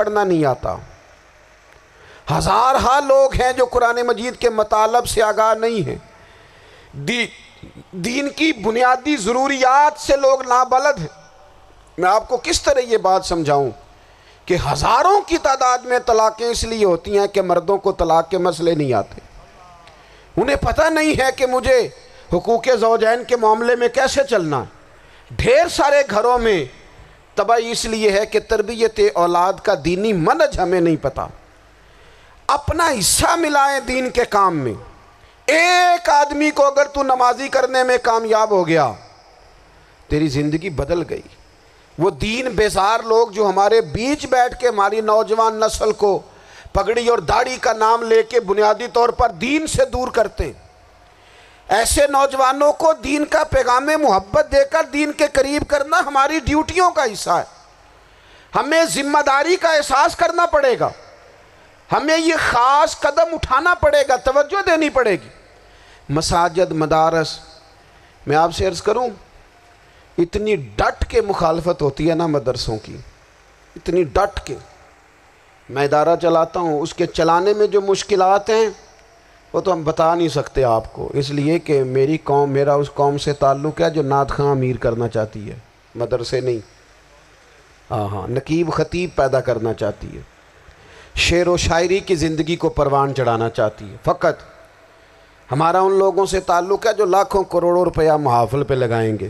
پڑھنا نہیں آتا، ہزارہا لوگ ہیں جو قرآن مجید کے مطالب سے آگاہ نہیں ہیں، دین کی بنیادی ضروریات سے لوگ نابلد ہیں۔ میں آپ کو کس طرح یہ بات سمجھاؤں کہ ہزاروں کی تعداد میں طلاقیں اس لیے ہوتی ہیں کہ مردوں کو طلاق کے مسئلے نہیں آتے، انہیں پتہ نہیں ہے کہ مجھے حقوق زوجین کے معاملے میں کیسے چلنا ہے۔ ڈھیر سارے گھروں میں تباہی اس لیے ہے کہ تربیت اولاد کا دینی منہج ہمیں نہیں پتہ۔ اپنا حصہ ملائیں دین کے کام میں۔ ایک آدمی کو اگر تو نمازی کرنے میں کامیاب ہو گیا، تیری زندگی بدل گئی۔ وہ دین بیزار لوگ جو ہمارے بیچ بیٹھ کے ہماری نوجوان نسل کو پگڑی اور داڑھی کا نام لے کے بنیادی طور پر دین سے دور کرتے ہیں، ایسے نوجوانوں کو دین کا پیغام محبت دے کر دین کے قریب کرنا ہماری ڈیوٹیوں کا حصہ ہے۔ ہمیں ذمہ داری کا احساس کرنا پڑے گا، ہمیں یہ خاص قدم اٹھانا پڑے گا، توجہ دینی پڑے گی۔ مساجد، مدارس، میں آپ سے عرض کروں، اتنی ڈٹ کے مخالفت ہوتی ہے نا مدرسوں کی، اتنی ڈٹ کے۔ میں ادارہ چلاتا ہوں، اس کے چلانے میں جو مشکلات ہیں وہ تو ہم بتا نہیں سکتے آپ کو، اس لیے کہ میری قوم، میرا اس قوم سے تعلق ہے جو نعت خواں امیر کرنا چاہتی ہے، مدرسے نہیں، ہاں نقیب خطیب پیدا کرنا چاہتی ہے، شعر و شاعری کی زندگی کو پروان چڑھانا چاہتی ہے۔ فقط ہمارا ان لوگوں سے تعلق ہے جو لاکھوں کروڑوں روپیہ محافل پہ لگائیں گے،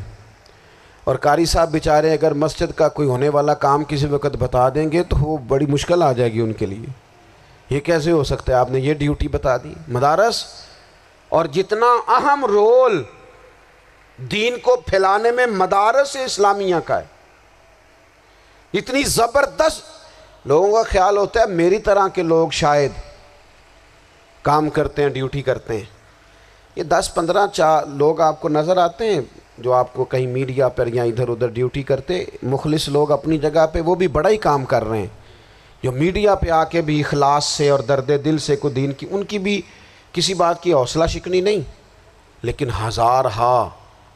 اور قاری صاحب بیچارے اگر مسجد کا کوئی ہونے والا کام کسی وقت بتا دیں گے تو وہ بڑی مشکل آ جائے گی ان کے لیے۔ یہ کیسے ہو سکتا ہے، آپ نے یہ ڈیوٹی بتا دی؟ مدارس، اور جتنا اہم رول دین کو پھیلانے میں مدارس اسلامیہ کا ہے، اتنی زبردست۔ لوگوں کا خیال ہوتا ہے میری طرح کے لوگ شاید کام کرتے ہیں، ڈیوٹی کرتے ہیں۔ یہ 10-15 لوگ آپ کو نظر آتے ہیں جو آپ کو کہیں میڈیا پر یا ادھر ادھر ڈیوٹی کرتے، مخلص لوگ اپنی جگہ پہ، وہ بھی بڑا ہی کام کر رہے ہیں، جو میڈیا پہ آ کے بھی اخلاص سے اور درد دل سے کو دین کی، ان کی بھی کسی بات کی حوصلہ شکنی نہیں۔ لیکن ہزارہا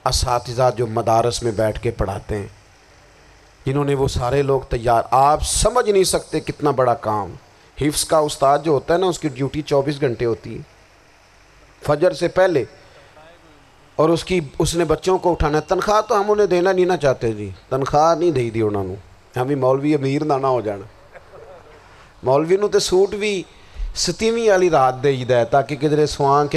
اساتذہ جو مدارس میں بیٹھ کے پڑھاتے ہیں، جنہوں نے وہ سارے لوگ تیار، آپ سمجھ نہیں سکتے کتنا بڑا کام۔ حفظ کا استاد جو ہوتا ہے نا، اس کی ڈیوٹی 24 گھنٹے ہوتی ہے، فجر سے پہلے، اور اس نے بچوں کو اٹھانا ہے۔ تنخواہ تو ہم انہیں دینا نہیں نہ چاہتے جی، تنخواہ نہیں دی انہوں نے، ہم بھی مولوی امیر نہ ہو جانا، مولوی نو تے سوٹ بھی 27ویں والی رات دے ہی ہے تاکہ کدھر سواں کے